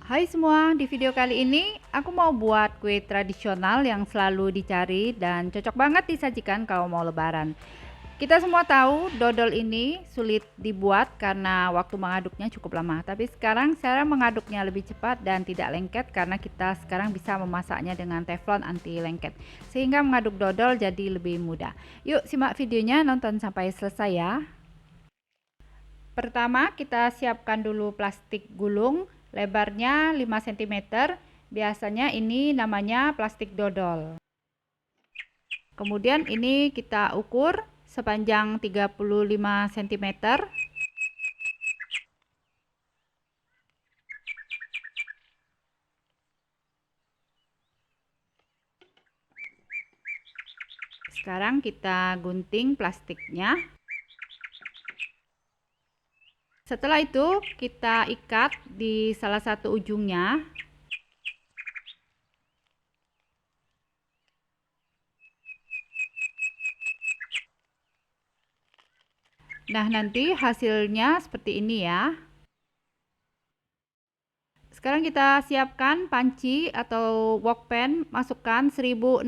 Hai semua, di video kali ini aku mau buat kue tradisional yang selalu dicari dan cocok banget disajikan kalau mau lebaran. Kita semua tahu dodol ini sulit dibuat karena waktu mengaduknya cukup lama. Tapi sekarang cara mengaduknya lebih cepat dan tidak lengket karena kita sekarang bisa memasaknya dengan teflon anti lengket. Sehingga mengaduk dodol jadi lebih mudah. Yuk simak videonya, nonton sampai selesai ya. Pertama, kita siapkan dulu plastik gulung, lebarnya 5 cm. Biasanya ini namanya plastik dodol. Kemudian ini kita ukur sepanjang 35 cm. Sekarang kita gunting plastiknya. Setelah itu kita ikat di salah satu ujungnya. Nah, nanti hasilnya seperti ini ya. Sekarang kita siapkan panci atau wokpen, masukkan 1600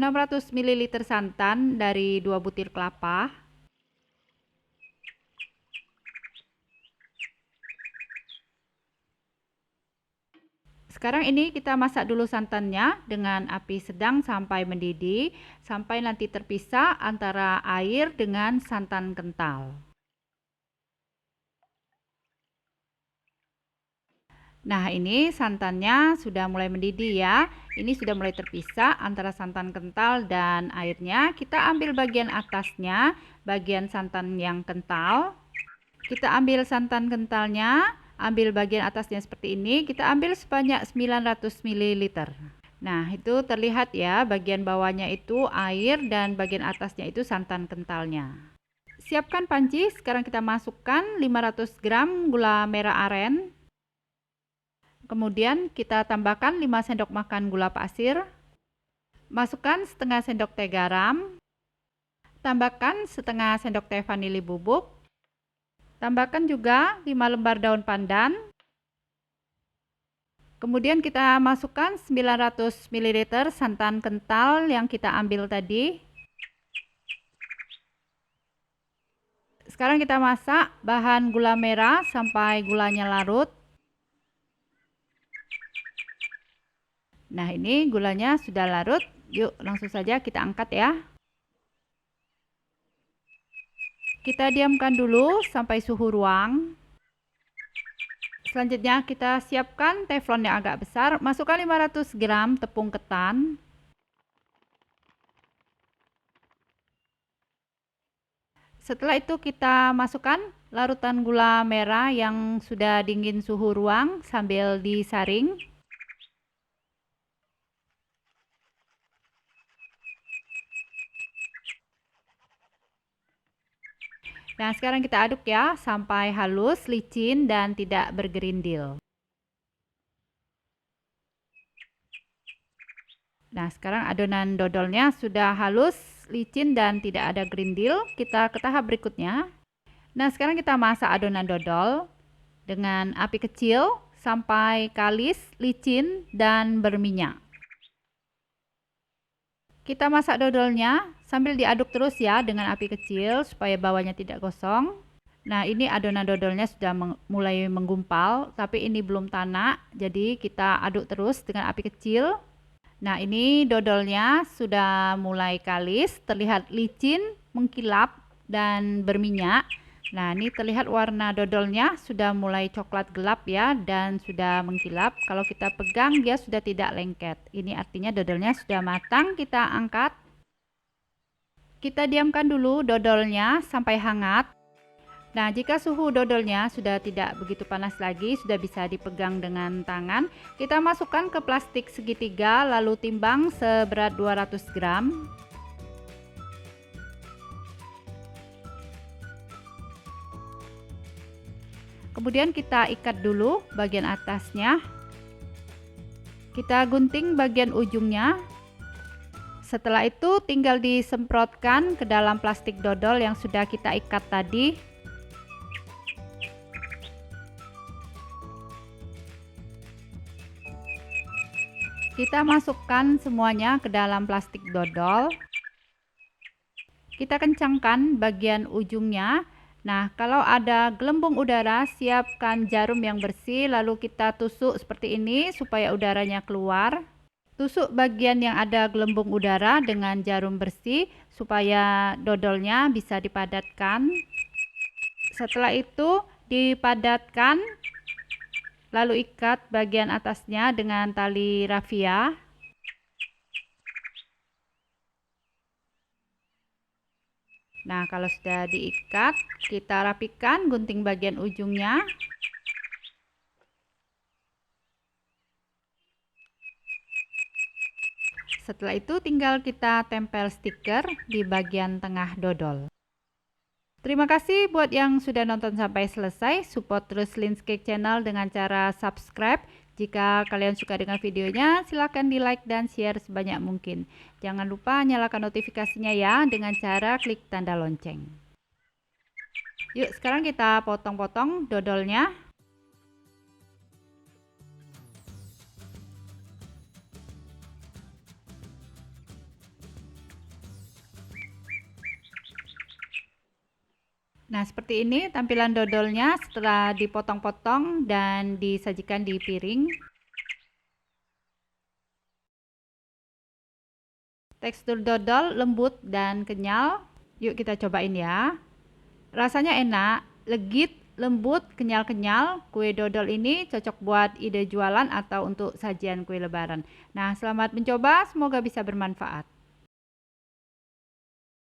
ml santan dari 2 butir kelapa. Sekarang ini kita masak dulu santannya dengan api sedang sampai mendidih, sampai nanti terpisah antara air dengan santan kental. Nah, ini santannya sudah mulai mendidih ya. Ini sudah mulai terpisah antara santan kental dan airnya. Kita ambil bagian atasnya, bagian santan yang kental. Kita ambil santan kentalnya, ambil bagian atasnya seperti ini. Kita ambil sebanyak 900 ml. Nah, itu terlihat ya, bagian bawahnya itu air dan bagian atasnya itu santan kentalnya. Siapkan panci, sekarang kita masukkan 500 gram gula merah aren. Kemudian kita tambahkan 5 sendok makan gula pasir. Masukkan setengah sendok teh garam. Tambahkan setengah sendok teh vanili bubuk. Tambahkan juga 5 lembar daun pandan. Kemudian kita masukkan 900 ml santan kental yang kita ambil tadi. Sekarang kita masak bahan gula merah sampai gulanya larut. Nah, ini gulanya sudah larut. Yuk, langsung saja kita angkat ya. Kita diamkan dulu sampai suhu ruang. Selanjutnya kita siapkan teflon yang agak besar. Masukkan 500 gram tepung ketan. Setelah itu kita masukkan larutan gula merah yang sudah dingin suhu ruang sambil disaring. Nah, sekarang kita aduk ya sampai halus, licin, dan tidak bergerindil. Nah, sekarang adonan dodolnya sudah halus, licin, dan tidak ada gerindil. Kita ke tahap berikutnya. Nah, sekarang kita masak adonan dodol dengan api kecil sampai kalis, licin, dan berminyak. Kita masak dodolnya sambil diaduk terus ya dengan api kecil supaya bawahnya tidak gosong. Nah, ini adonan dodolnya sudah mulai menggumpal, tapi ini belum tanak, jadi kita aduk terus dengan api kecil. Nah, ini dodolnya sudah mulai kalis, terlihat licin, mengkilap, dan berminyak. Nah, ini terlihat warna dodolnya sudah mulai coklat gelap ya, dan sudah mengkilap. Kalau kita pegang, dia sudah tidak lengket. Ini artinya dodolnya sudah matang. Kita angkat. Kita diamkan dulu dodolnya sampai hangat. Nah, jika suhu dodolnya sudah tidak begitu panas lagi, sudah bisa dipegang dengan tangan, kita masukkan ke plastik segitiga lalu timbang seberat 200 gram. Kemudian kita ikat dulu bagian atasnya. Kita gunting bagian ujungnya. Setelah itu tinggal disemprotkan ke dalam plastik dodol yang sudah kita ikat tadi. Kita masukkan semuanya ke dalam plastik dodol. Kita kencangkan bagian ujungnya. Nah, kalau ada gelembung udara, siapkan jarum yang bersih, lalu kita tusuk seperti ini supaya udaranya keluar. Tusuk bagian yang ada gelembung udara dengan jarum bersih supaya dodolnya bisa dipadatkan. Setelah itu dipadatkan, lalu ikat bagian atasnya dengan tali rafia. Nah, kalau sudah diikat, kita rapikan gunting bagian ujungnya. Setelah itu tinggal kita tempel stiker di bagian tengah dodol. Terima kasih buat yang sudah nonton sampai selesai. Support terus Linscake Channel dengan cara subscribe. Jika kalian suka dengan videonya, silahkan di like dan share sebanyak mungkin. Jangan lupa nyalakan notifikasinya ya dengan cara klik tanda lonceng. Yuk, sekarang kita potong-potong dodolnya. Nah, seperti ini tampilan dodolnya setelah dipotong-potong dan disajikan di piring. Tekstur dodol lembut dan kenyal. Yuk kita cobain ya. Rasanya enak, legit, lembut, kenyal-kenyal. Kue dodol ini cocok buat ide jualan atau untuk sajian kue lebaran. Nah, selamat mencoba, semoga bisa bermanfaat.